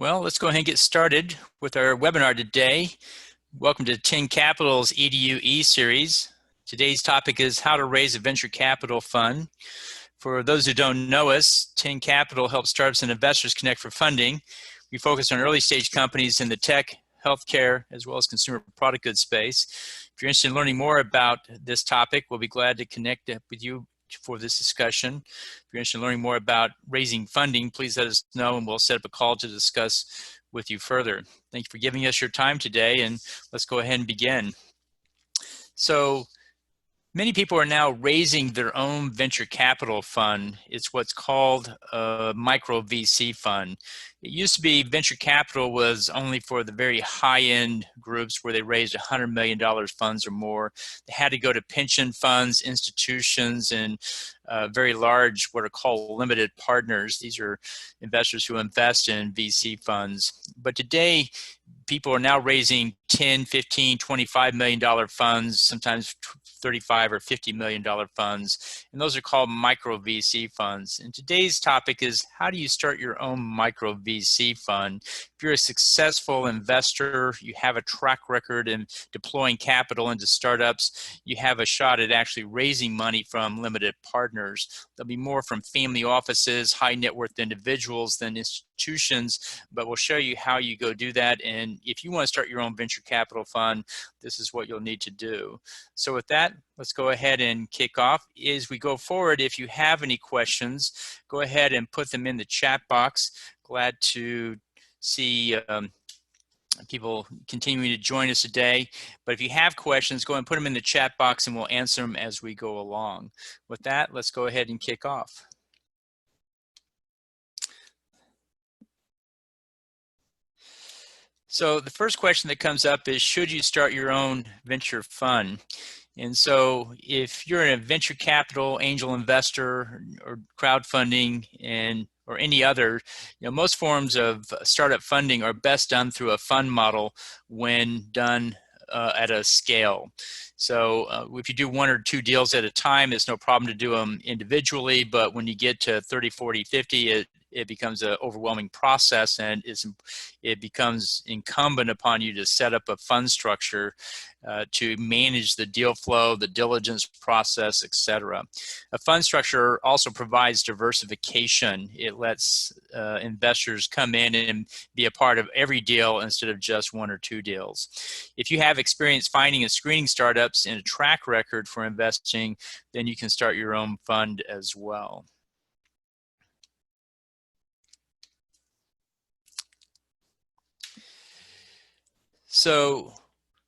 Well, let's go ahead and get started with our webinar today. Welcome to 10 Capital's EDU E-Series. Today's topic is how to raise a venture capital fund. For those who don't know us, 10 Capital helps startups and investors connect for funding. We focus on early stage companies in the tech, healthcare, as well as consumer product goods space. If you're interested in learning more about this topic, we'll be glad to connect with you for this discussion. If you're interested in learning more about raising funding, please let us know and we'll set up a call to discuss with you further. Thank you for giving us your time today, and let's go ahead and begin. So many people are now raising their own venture capital fund. It's what's called a Micro VC fund. It used to be venture capital was only for the very high-end groups where they raised $100 million funds or more. They had to go to pension funds, institutions, and very large, what are called limited partners. These are investors who invest in VC funds. But today, people are now raising $10, $15, $25 million funds, sometimes $35 or $50 million funds, and those are called micro VC funds. And today's topic is how do you start your own micro VC fund? If you're a successful investor, you have a track record in deploying capital into startups, you have a shot at actually raising money from limited partners. There'll be more from family offices, high net worth individuals than institutions, but we'll show you how you go do that. And if you want to start your own venture capital fund, this is what you'll need to do. So with that, let's go ahead and kick off. As we go forward, if you have any questions, go ahead and put them in the chat box. Glad to see people continuing to join us today. But if you have questions, go ahead and put them in the chat box and we'll answer them as we go along. With that, let's go ahead and kick off. So the first question that comes up is, should you start your own venture fund? And so if you're a venture capital, angel investor, or crowdfunding, or any other, most forms of startup funding are best done through a fund model when done at a scale. So if you do one or two deals at a time, it's no problem to do them individually, but when you get to 30, 40, 50, it becomes an overwhelming process, and it becomes incumbent upon you to set up a fund structure to manage the deal flow, the diligence process, etc. A fund structure also provides diversification. It lets investors come in and be a part of every deal instead of just one or two deals. If you have experience finding and screening startups and a track record for investing, then you can start your own fund as well. So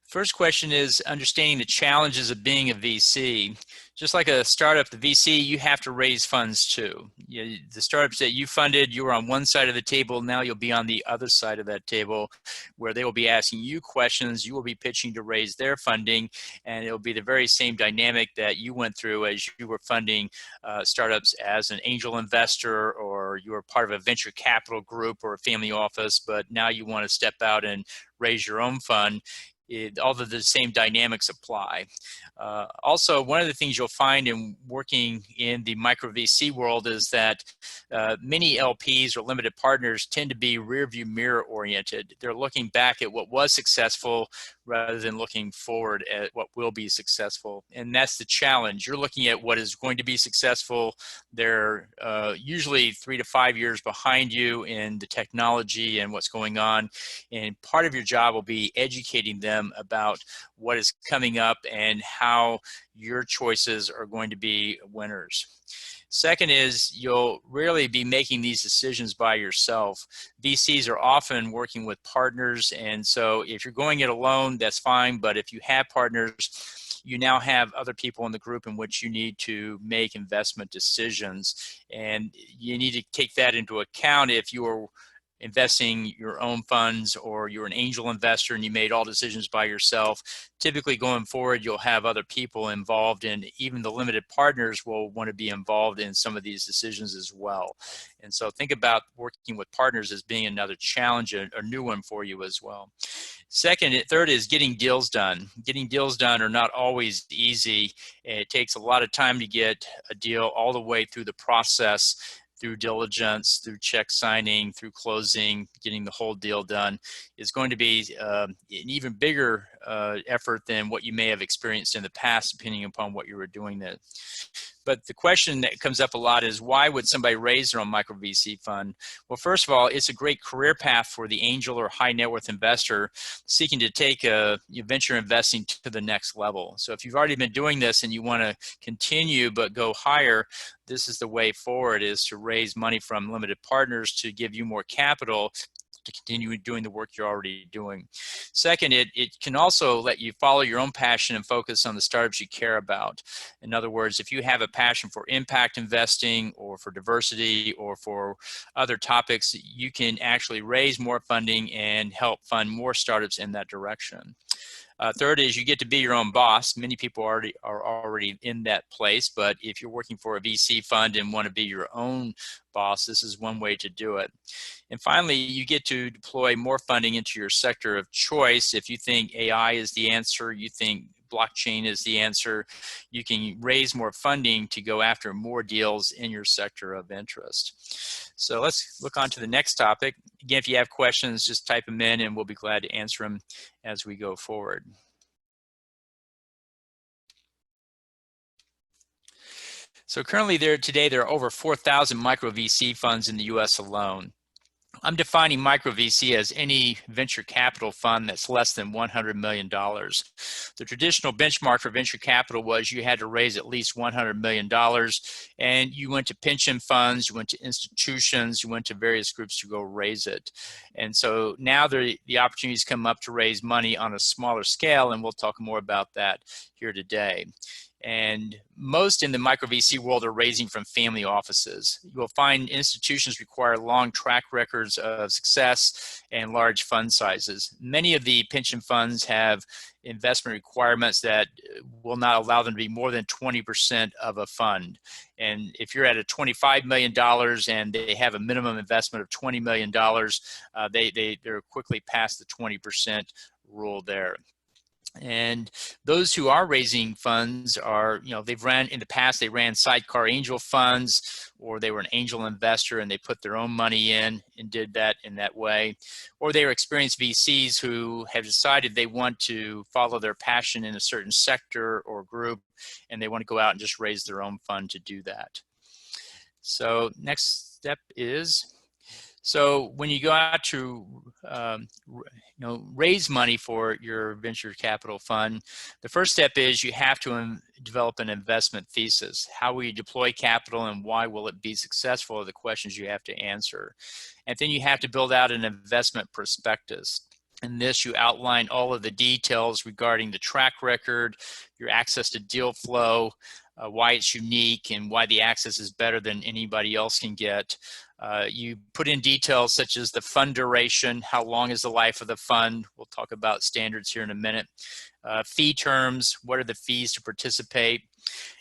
first question is understanding the challenges of being a VC. Just like a startup, the VC, you have to raise funds too. The startups that you funded, you were on one side of the table. Now you'll be on the other side of that table where they will be asking you questions. You will be pitching to raise their funding, and it'll be the very same dynamic that you went through as you were funding startups as an angel investor, or you were part of a venture capital group or a family office, but now you want to step out and raise your own fund. All of the same dynamics apply. Also, one of the things you'll find in working in the micro VC world is that many LPs or limited partners tend to be rear view mirror oriented. They're looking back at what was successful rather than looking forward at what will be successful. And that's the challenge. You're looking at what is going to be successful. They're usually 3 to 5 years behind you in the technology and what's going on. And part of your job will be educating them about what is coming up and how your choices are going to be winners. Second is you'll rarely be making these decisions by yourself. VCs are often working with partners, and so if you're going it alone, that's fine, but if you have partners, you now have other people in the group in which you need to make investment decisions, and you need to take that into account if you are investing your own funds or you're an angel investor and you made all decisions by yourself. Typically going forward, you'll have other people involved, and even the limited partners will want to be involved in some of these decisions as well. And so think about working with partners as being another challenge, a new one for you as well. Third is getting deals done. Getting deals done are not always easy. It takes a lot of time to get a deal all the way through the process. through diligence, through check signing, through closing, getting the whole deal done is going to be an even bigger effort than what you may have experienced in the past, depending upon what you were doing then. But the question that comes up a lot is, why would somebody raise their own micro VC fund? Well, first of all, it's a great career path for the angel or high net worth investor seeking to take venture investing to the next level. So if you've already been doing this and you want to continue but go higher, this is the way forward, is to raise money from limited partners to give you more capital to continue doing the work you're already doing. Second, it can also let you follow your own passion and focus on the startups you care about. In other words, if you have a passion for impact investing or for diversity or for other topics, you can actually raise more funding and help fund more startups in that direction. Third is you get to be your own boss. Many people are already in that place, but if you're working for a VC fund and want to be your own boss, this is one way to do it. And finally, you get to deploy more funding into your sector of choice. If you think AI is the answer, you think blockchain is the answer, you can raise more funding to go after more deals in your sector of interest. So let's look on to the next topic. Again, if you have questions, just type them in and we'll be glad to answer them as we go forward. So currently today there are over 4,000 micro VC funds in the US alone. I'm defining micro VC as any venture capital fund that's less than $100 million. The traditional benchmark for venture capital was you had to raise at least $100 million, and you went to pension funds, you went to institutions, you went to various groups to go raise it. And so now the opportunities come up to raise money on a smaller scale, and we'll talk more about that here today. And most in the micro VC world are raising from family offices. You will find institutions require long track records of success and large fund sizes. Many of the pension funds have investment requirements that will not allow them to be more than 20% of a fund. And if you're at a $25 million and they have a minimum investment of $20 million, they're quickly past the 20% rule there. And those who are raising funds are, they've ran in the past, they ran sidecar angel funds, or they were an angel investor and they put their own money in and did that in that way. Or they were experienced VCs who have decided they want to follow their passion in a certain sector or group, and they want to go out and just raise their own fund to do that. So next step is, so when you go out to raise money for your venture capital fund, the first step is you have to develop an investment thesis. How will you deploy capital and why will it be successful are the questions you have to answer. And then you have to build out an investment prospectus. In this, you outline all of the details regarding the track record, your access to deal flow, why it's unique and why the access is better than anybody else can get. You put in details such as the fund duration, how long is the life of the fund. We'll talk about standards here in a minute. Fee terms, what are the fees to participate?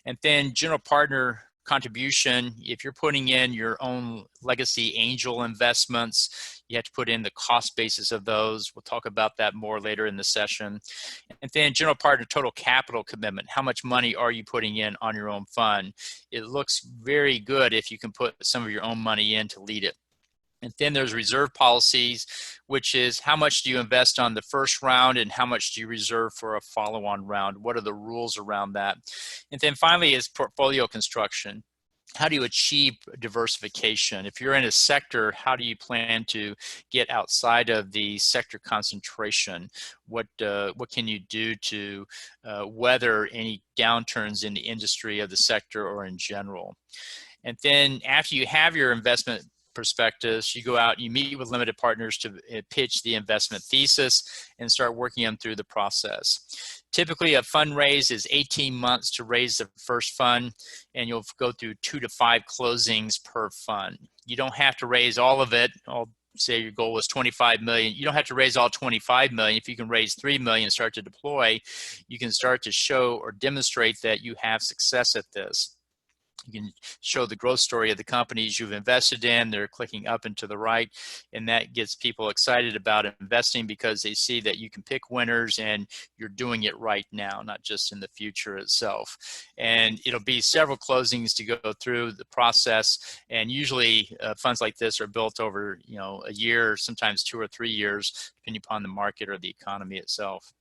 And then general partner contribution. If you're putting in your own legacy angel investments, you have to put in the cost basis of those. We'll talk about that more later in the session. And then general partner total capital commitment. How much money are you putting in on your own fund? It looks very good if you can put some of your own money in to lead it. And then there's reserve policies, which is how much do you invest on the first round and how much do you reserve for a follow-on round? What are the rules around that? And then finally is portfolio construction. How do you achieve diversification? If you're in a sector, how do you plan to get outside of the sector concentration? What can you do to weather any downturns in the industry of the sector or in general? And then after you have your investment prospectus, you go out, you meet with limited partners to pitch the investment thesis and start working them through the process. Typically, a fundraise is 18 months to raise the first fund, and you'll go through 2 to 5 closings per fund. You don't have to raise all of it. I'll say your goal was 25 million. You don't have to raise all 25 million. If you can raise 3 million and start to deploy, you can start to show or demonstrate that you have success at this. You can show the growth story of the companies you've invested in. They're clicking up and to the right, and that gets people excited about investing because they see that you can pick winners and you're doing it right now, not just in the future itself. And it'll be several closings to go through the process, and usually funds like this are built over a year, sometimes 2 or 3 years, depending upon the market or the economy itself.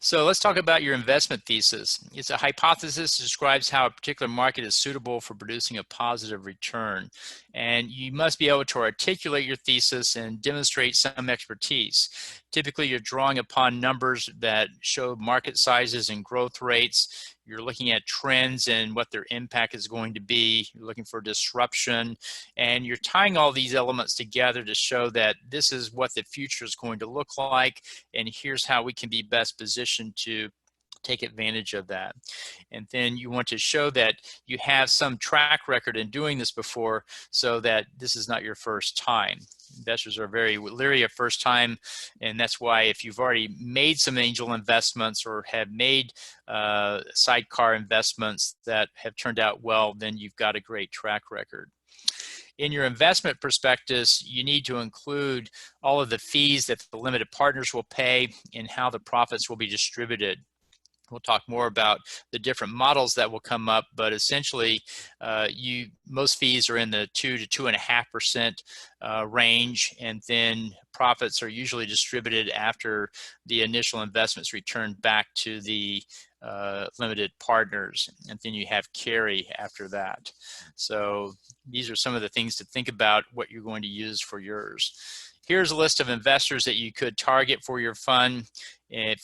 So let's talk about your investment thesis. It's a hypothesis that describes how a particular market is suitable for producing a positive return. And you must be able to articulate your thesis and demonstrate some expertise. Typically, you're drawing upon numbers that show market sizes and growth rates. You're looking at trends and what their impact is going to be. You're looking for disruption. And you're tying all these elements together to show that this is what the future is going to look like, and here's how we can be best positioned to take advantage of that. And then you want to show that you have some track record in doing this before, so that this is not your first time. Investors are very leery of first time, and that's why if you've already made some angel investments or have made sidecar investments that have turned out well, then you've got a great track record. In your investment prospectus, you need to include all of the fees that the limited partners will pay and how the profits will be distributed. We'll talk more about the different models that will come up, but essentially, most fees are in the 2 to 2.5% range, and then profits are usually distributed after the initial investments returned back to the limited partners, and then you have carry after that. So these are some of the things to think about what you're going to use for yours. Here's a list of investors that you could target for your fund.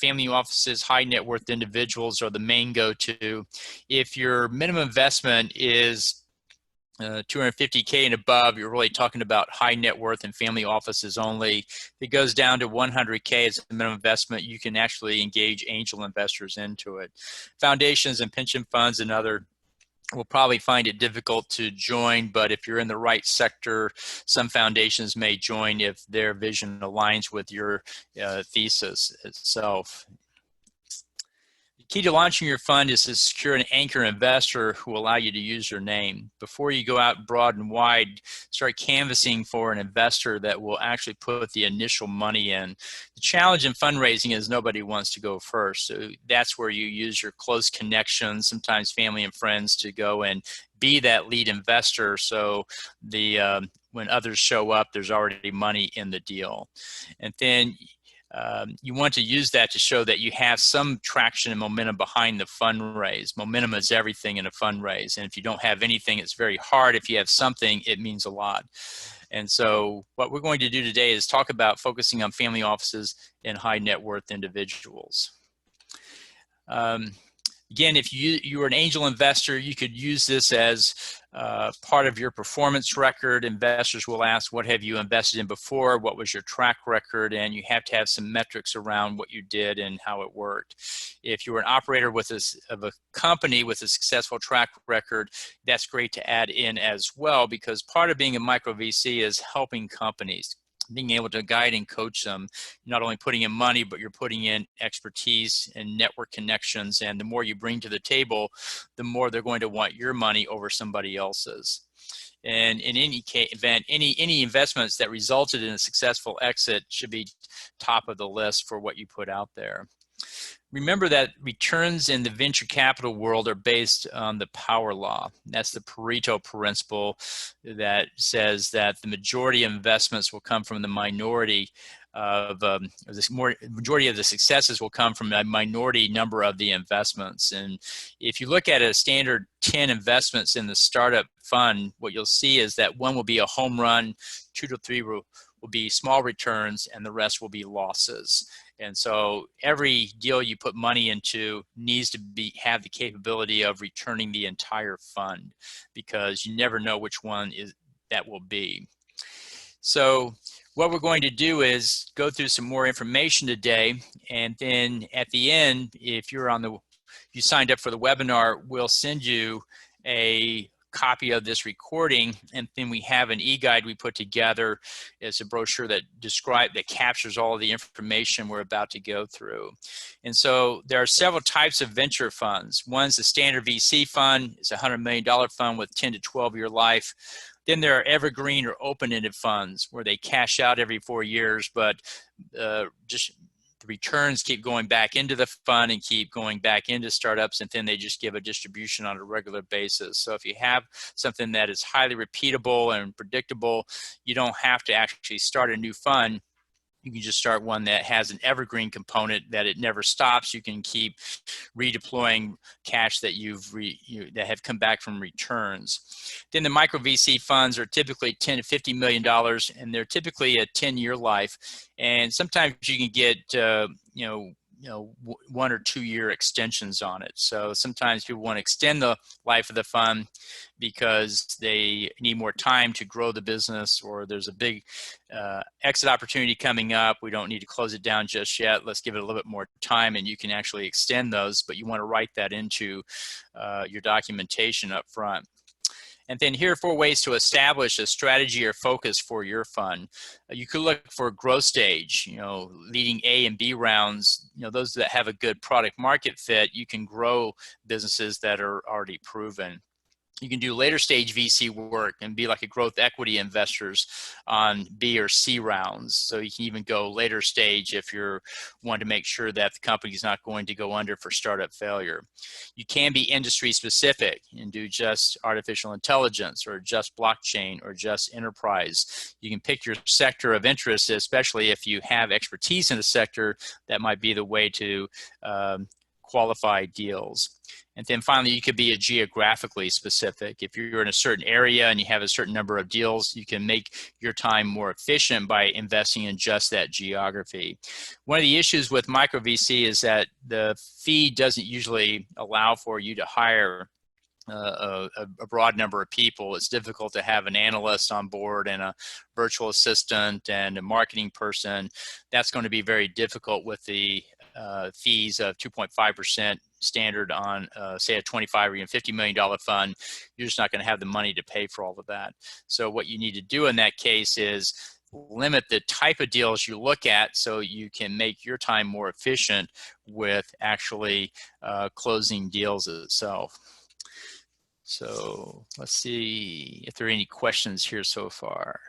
Family offices, high net worth individuals are the main go-to. If your minimum investment is $250K and above, you're really talking about high net worth and family offices only. If it goes down to $100K as a minimum investment, you can actually engage angel investors into it. Foundations and pension funds and other will probably find it difficult to join, but if you're in the right sector, some foundations may join if their vision aligns with your thesis itself. The key to launching your fund is to secure an anchor investor who will allow you to use your name. Before you go out broad and wide, start canvassing for an investor that will actually put the initial money in. The challenge in fundraising is nobody wants to go first. So that's where you use your close connections, sometimes family and friends, to go and be that lead investor. So when others show up, there's already money in the deal. And then you want to use that to show that you have some traction and momentum behind the fundraise. Momentum is everything in a fundraise. And if you don't have anything, it's very hard. If you have something, it means a lot. And so what we're going to do today is talk about focusing on family offices and high net worth individuals. Again, if you are an angel investor, you could use this as part of your performance record. Investors will ask, what have you invested in before? What was your track record? And you have to have some metrics around what you did and how it worked. If you were an operator of a company with a successful track record, that's great to add in as well, because part of being a micro VC is helping companies, being able to guide and coach them. You're not only putting in money, but you're putting in expertise and network connections. And the more you bring to the table, the more they're going to want your money over somebody else's. And in any event, any investments that resulted in a successful exit should be top of the list for what you put out there. Remember that returns in the venture capital world are based on the power law. That's the Pareto Principle that says that the majority of investments will come from the minority of majority of the successes will come from a minority number of the investments. And if you look at a standard 10 investments in the startup fund, what you'll see is that one will be a home run, 2 to 3 will be small returns, and the rest will be losses. And so every deal you put money into needs to have the capability of returning the entire fund, because you never know which one that will be. So what we're going to do is go through some more information today, and then at the end, if you signed up for the webinar, we'll send you a copy of this recording, and then we have an e-guide we put together. It's a brochure that captures all the information we're about to go through. And so there are several types of venture funds. One's the standard VC fund. It's a $100 million fund with 10 to 12-year life. Then there are evergreen or open-ended funds where they cash out every 4 years, but just the returns keep going back into the fund and keep going back into startups, and then they just give a distribution on a regular basis. So if you have something that is highly repeatable and predictable, you don't have to actually start a new fund. You can just start one that has an evergreen component that it never stops. You can keep redeploying cash that that have come back from returns. Then the micro VC funds are typically $10 to $50 million, and they're typically a 10-year life. And sometimes you can get 1 or 2 year extensions on it. So sometimes people want to extend the life of the fund because they need more time to grow the business, or there's a big exit opportunity coming up. We don't need to close it down just yet. Let's give it a little bit more time, and you can actually extend those, but you want to write that into your documentation up front. And then here are 4 ways to establish a strategy or focus for your fund. You could look for growth stage, leading A and B rounds, those that have a good product market fit. You can grow businesses that are already proven. You can do later stage VC work and be like a growth equity investors on B or C rounds. So you can even go later stage if you're wanting to make sure that the company is not going to go under for startup failure. You can be industry specific and do just artificial intelligence or just blockchain or just enterprise. You can pick your sector of interest, especially if you have expertise in a sector. That might be the way to qualify deals. And then finally, you could be a geographically specific. If you're in a certain area and you have a certain number of deals, you can make your time more efficient by investing in just that geography. One of the issues with micro VC is that the fee doesn't usually allow for you to hire a broad number of people. It's difficult to have an analyst on board and a virtual assistant and a marketing person. That's going to be very difficult with the fees of 2.5% standard on, say, a $25 or even $50 million fund. You're just not going to have the money to pay for all of that. So what you need to do in that case is limit the type of deals you look at so you can make your time more efficient with actually closing deals itself. So let's see if there are any questions here so far.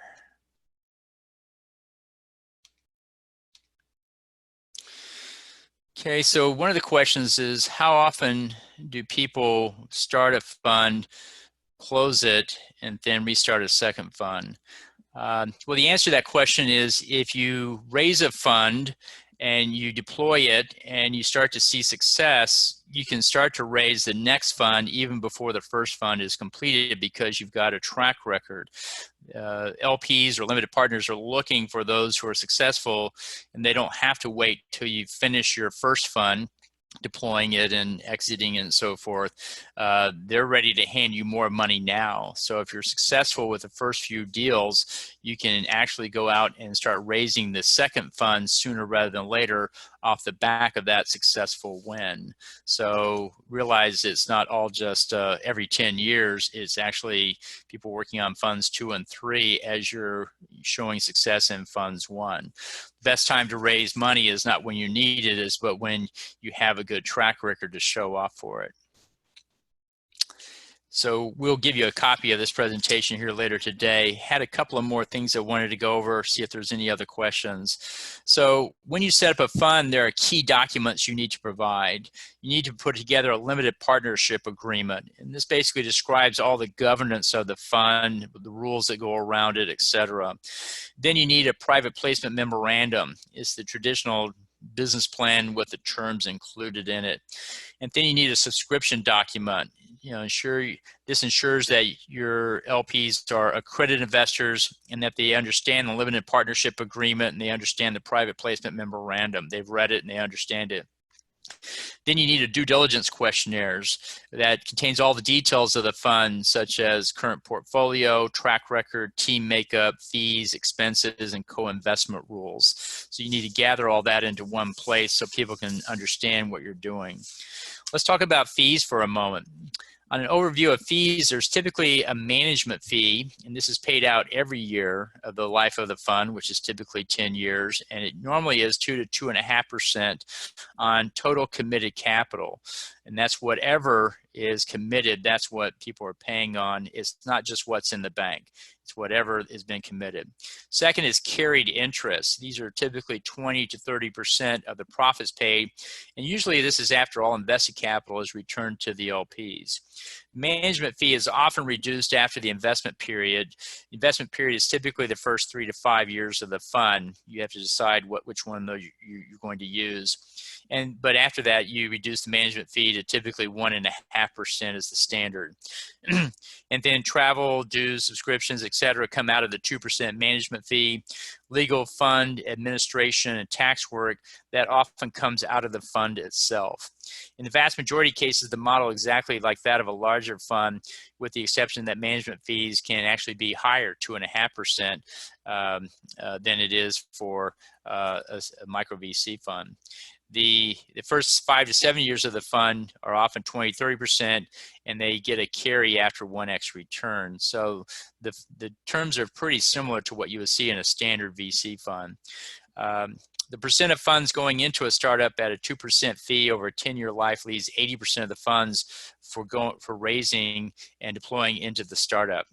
Okay, so one of the questions is, how often do people start a fund, close it, and then restart a second fund? Well, the answer to that question is, if you raise a fund and you deploy it and you start to see success, you can start to raise the next fund even before the first fund is completed because you've got a track record. LPs or limited partners are looking for those who are successful, and they don't have to wait till you finish your first fund, deploying it and exiting and so forth. They're ready to hand you more money now. So if you're successful with the first few deals, you can actually go out and start raising the second fund sooner rather than later off the back of that successful win. So realize it's not all just every 10 years. It's actually people working on funds 2 and 3 as you're showing success in funds 1. Best time to raise money is not when you need it, but when you have a good track record to show off for it. So we'll give you a copy of this presentation here later today. Had a couple of more things I wanted to go over, see if there's any other questions. So when you set up a fund, there are key documents you need to provide. You need to put together a limited partnership agreement. And this basically describes all the governance of the fund, the rules that go around it, etc. Then you need a private placement memorandum. It's the traditional business plan with the terms included in it. And then you need a subscription document. This ensures that your LPs are accredited investors and that they understand the limited partnership agreement and they understand the private placement memorandum. They've read it and they understand it. Then you need a due diligence questionnaires that contains all the details of the fund, such as current portfolio, track record, team makeup, fees, expenses, and co-investment rules. So you need to gather all that into one place so people can understand what you're doing. Let's talk about fees for a moment. On an overview of fees, there's typically a management fee, and this is paid out every year of the life of the fund, which is typically 10 years, and it normally is 2 to 2.5% on total committed capital. And that's whatever is committed, that's what people are paying on. It's not just what's in the bank. It's whatever has been committed. Second is carried interest. These are typically 20 to 30% of the profits paid, and usually this is after all invested capital is returned to the LPs. Management fee is often reduced after the investment period. The investment period is typically the first 3 to 5 years of the fund. You have to decide which one of those you're going to use. But after that, you reduce the management fee to typically 1.5% as the standard. And then travel, dues, subscriptions, etc., come out of the 2% management fee. Legal, fund, administration, and tax work, that often comes out of the fund itself. In the vast majority of cases, the model is exactly like that of a larger fund, with the exception that management fees can actually be higher, 2.5%, than it is for a micro VC fund. The first 5 to 7 years of the fund are often 20, 30%, and they get a carry after 1x return. So the terms are pretty similar to what you would see in a standard VC fund. The percent of funds going into a startup at a 2% fee over a 10-year life leaves 80% of the funds for raising and deploying into the startup.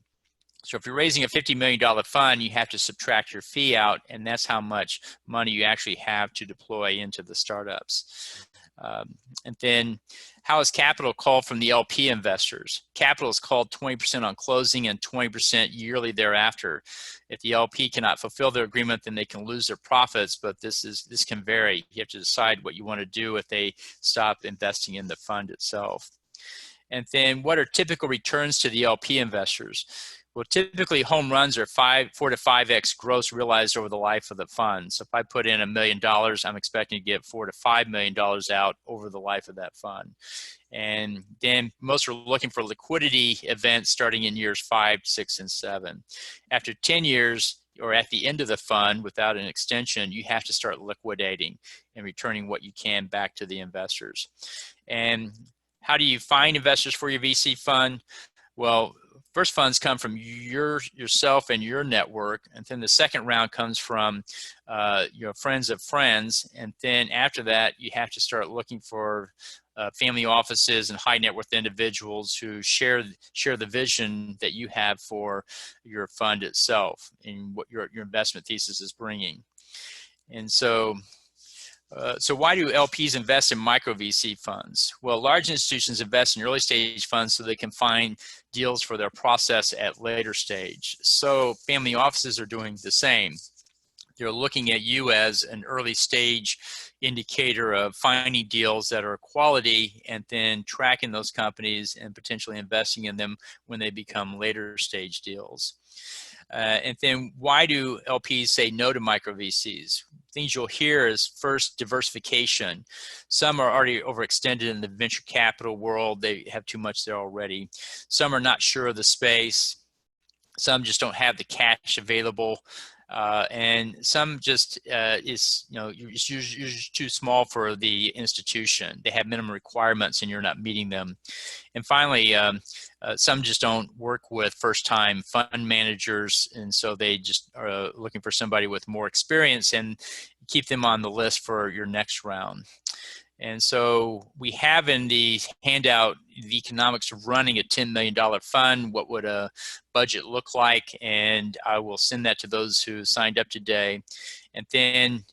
So if you're raising a $50 million fund, you have to subtract your fee out, and that's how much money you actually have to deploy into the startups. And then how is capital called from the LP investors? Capital is called 20% on closing and 20% yearly thereafter. If the LP cannot fulfill their agreement, then they can lose their profits, but this can vary. You have to decide what you want to do if they stop investing in the fund itself. And then what are typical returns to the LP investors? Well, typically home runs are 4 to 5x gross realized over the life of the fund. So if I put in $1 million, I'm expecting to get $4 to $5 million out over the life of that fund. And then most are looking for liquidity events starting in years 5, 6, and 7. After 10 years, or at the end of the fund without an extension, you have to start liquidating and returning what you can back to the investors. And how do you find investors for your VC fund? Well, first funds come from yourself and your network, and then the second round comes from your friends of friends, and then after that you have to start looking for family offices and high net worth individuals who share the vision that you have for your fund itself and what your investment thesis is bringing. And so why do LPs invest in micro VC funds? Well, large institutions invest in early stage funds so they can find deals for their process at later stage. So family offices are doing the same. They're looking at you as an early stage indicator of finding deals that are quality and then tracking those companies and potentially investing in them when they become later stage deals. And then why do LPs say no to micro VCs? Things you'll hear is first, diversification. Some are already overextended in the venture capital world. They have too much there already. Some are not sure of the space. Some just don't have the cash available. And some just is usually too small for the institution. They have minimum requirements and you're not meeting them. And finally, some just don't work with first-time fund managers, and so they just are looking for somebody with more experience and keep them on the list for your next round. And so we have in the handout the economics of running a $10 million fund. What would a budget look like? And I will send that to those who signed up today. And then,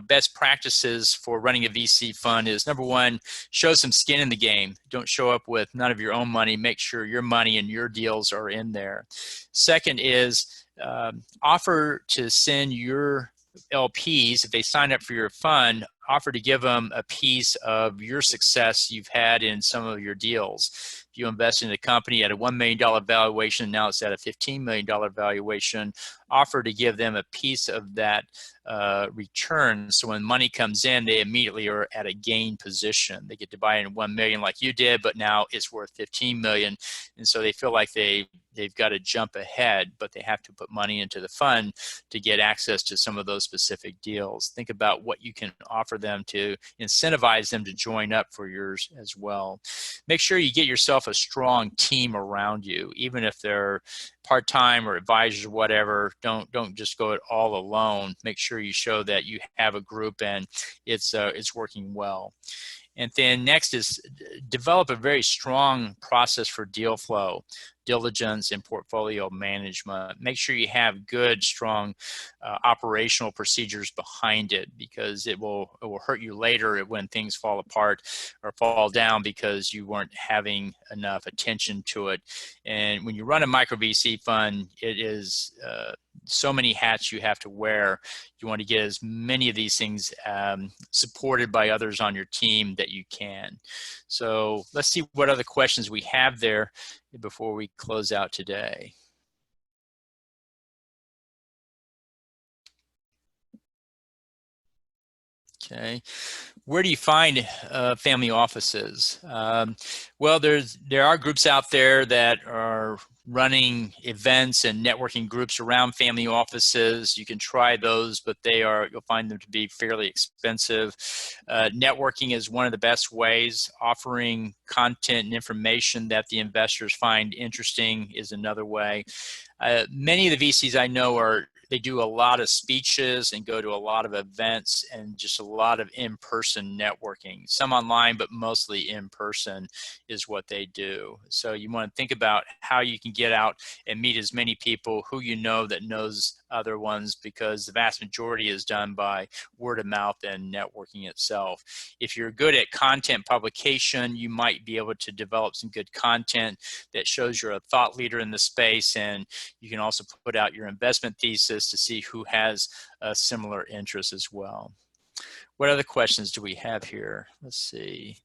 best practices for running a VC fund is, number one, show some skin in the game. Don't show up with none of your own money. Make sure your money and your deals are in there. Second is offer to send your LPs, if they sign up for your fund, offer to give them a piece of your success you've had in some of your deals. If you invest in a company at a $1 million valuation, now it's at a $15 million valuation, offer to give them a piece of that return. So when money comes in, they immediately are at a gain position. They get to buy in 1 million like you did, but now it's worth 15 million. And so they feel like they've got to jump ahead, but they have to put money into the fund to get access to some of those specific deals. Think about what you can offer for them to incentivize them to join up for yours as well. Make sure you get yourself a strong team around you, even if they're part-time or advisors or whatever. Don't just go it all alone. Make sure you show that you have a group and it's working well. And then next is develop a very strong process for deal flow, diligence, and portfolio management. Make sure you have good, strong operational procedures behind it, because it will hurt you later when things fall apart or fall down because you weren't having enough attention to it. And when you run a micro VC fund, it is so many hats you have to wear. You want to get as many of these things supported by others on your team that you can. So let's see what other questions we have there before we close out today. Okay. Where do you find family offices? Well, there are groups out there that are running events and networking groups around family offices. You can try those, but you'll find them to be fairly expensive. Networking is one of the best ways. Offering content and information that the investors find interesting is another way. Many of the VCs I know they do a lot of speeches and go to a lot of events and just a lot of in-person networking. Some online, but mostly in person is what they do. So you want to think about how you can get out and meet as many people who you know that knows other ones, because the vast majority is done by word of mouth and networking itself. If you're good at content publication, you might be able to develop some good content that shows you're a thought leader in the space, and you can also put out your investment thesis to see who has a similar interest as well. What other questions do we have here? Let's see.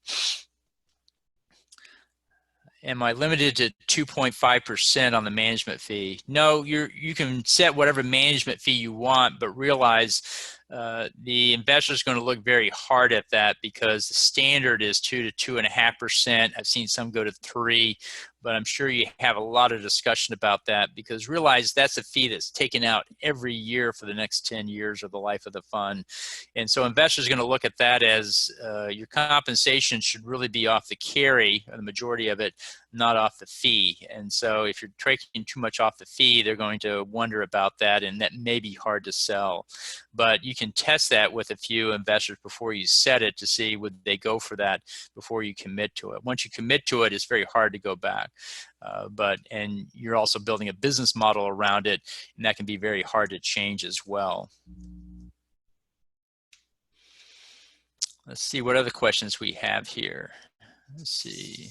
Am I limited to 2.5% on the management fee? No, you can set whatever management fee you want, but realize the investor is going to look very hard at that, because the standard is 2 to 2.5%. I've seen some go to 3, but I'm sure you have a lot of discussion about that, because realize that's a fee that's taken out every year for the next 10 years of the life of the fund. And so investors are going to look at that as your compensation should really be off the carry, or the majority of it, not off the fee. And so if you're taking too much off the fee, they're going to wonder about that, and that may be hard to sell. But you can test that with a few investors before you set it to see would they go for that before you commit to it. Once you commit to it, it's very hard to go back. And you're also building a business model around it, and that can be very hard to change as well. Let's see what other questions we have here. Let's see.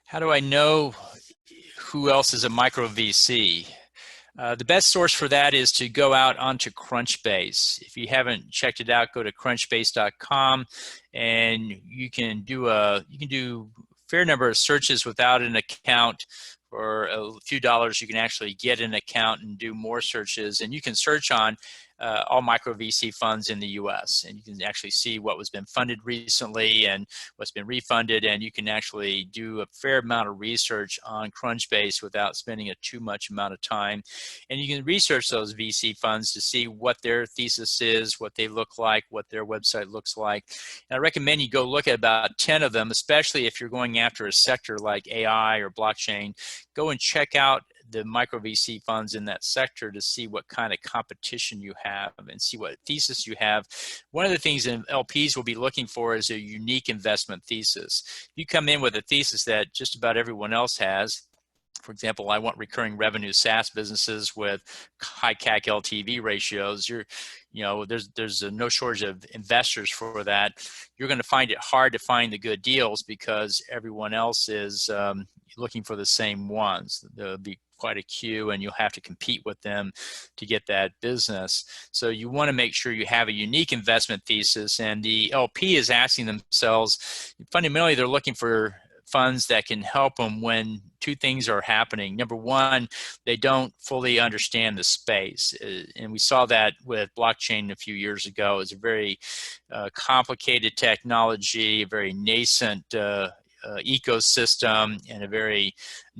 How do I know who else is a micro VC? The best source for that is to go out onto Crunchbase. If you haven't checked it out, go to crunchbase.com, and you can do a fair number of searches without an account. For a few dollars, you can actually get an account and do more searches, and you can search on all micro VC funds in the US, and you can actually see what was been funded recently and what's been refunded, and you can actually do a fair amount of research on Crunchbase without spending a too much amount of time. And you can research those VC funds to see what their thesis is, what they look like, what their website looks like. And I recommend you go look at about 10 of them, especially if you're going after a sector like AI or blockchain. Go and check out the micro VC funds in that sector to see what kind of competition you have and see what thesis you have. One of the things that LPs will be looking for is a unique investment thesis. You come in with a thesis that just about everyone else has. For example, I want recurring revenue SaaS businesses with high CAC LTV ratios. There's no shortage of investors for that. You're going to find it hard to find the good deals because everyone else is looking for the same ones. There'll be quite a queue, and you'll have to compete with them to get that business. So you want to make sure you have a unique investment thesis, and the LP is asking themselves, fundamentally, they're looking for funds that can help them when two things are happening. Number one, they don't fully understand the space. And we saw that with blockchain a few years ago. It's a very complicated technology, a very nascent ecosystem, and a very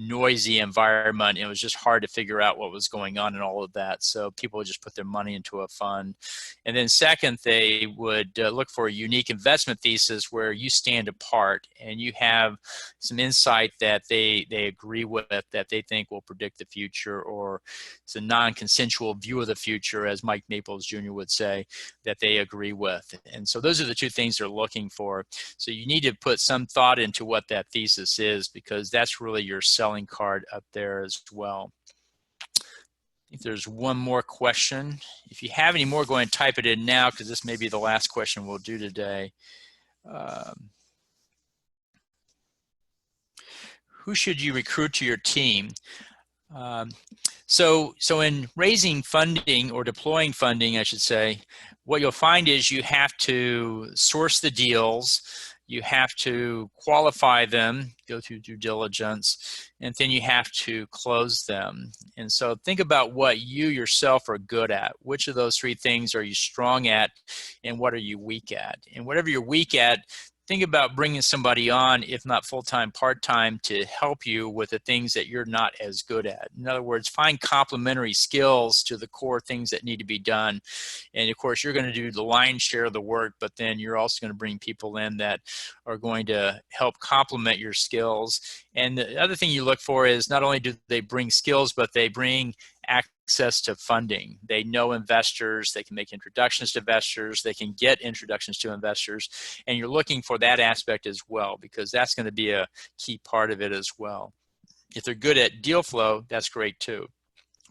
noisy environment. It was just hard to figure out what was going on and all of that. So people would just put their money into a fund. And then second, they would look for a unique investment thesis where you stand apart and you have some insight that they agree with, that they think will predict the future, or it's a non-consensual view of the future, as Mike Maples Jr. would say, that they agree with. And so those are the two things they're looking for. So you need to put some thought into what that thesis is, because that's really your selling card up there as well. I think there's one more question. If you have any more, go ahead and type it in now, because this may be the last question we'll do today. Who should you recruit to your team? So in raising funding, or deploying funding, I should say, what you'll find is you have to source the deals, you have to qualify them, go through due diligence, and then you have to close them. And so think about what you yourself are good at. Which of those three things are you strong at, and what are you weak at? And whatever you're weak at, think about bringing somebody on, if not full-time, part-time, to help you with the things that you're not as good at. In other words, find complementary skills to the core things that need to be done. And of course, you're going to do the lion's share of the work, but then you're also going to bring people in that are going to help complement your skills. And the other thing you look for is not only do they bring skills, but they bring access to funding. They know investors, they can make introductions to investors, they can get introductions to investors, and you're looking for that aspect as well, because that's going to be a key part of it as well. If they're good at deal flow, that's great too.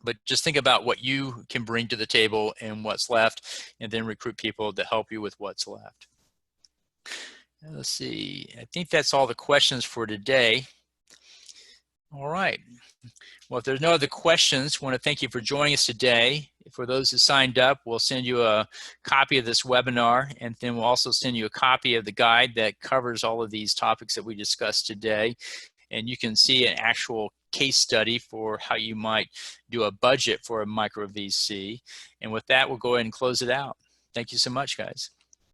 But just think about what you can bring to the table and what's left, and then recruit people to help you with what's left. Let's see, I think that's all the questions for today. All right. Well, if there's no other questions, I want to thank you for joining us today. For those who signed up, we'll send you a copy of this webinar, and then we'll also send you a copy of the guide that covers all of these topics that we discussed today. And you can see an actual case study for how you might do a budget for a micro VC. And with that, we'll go ahead and close it out. Thank you so much, guys.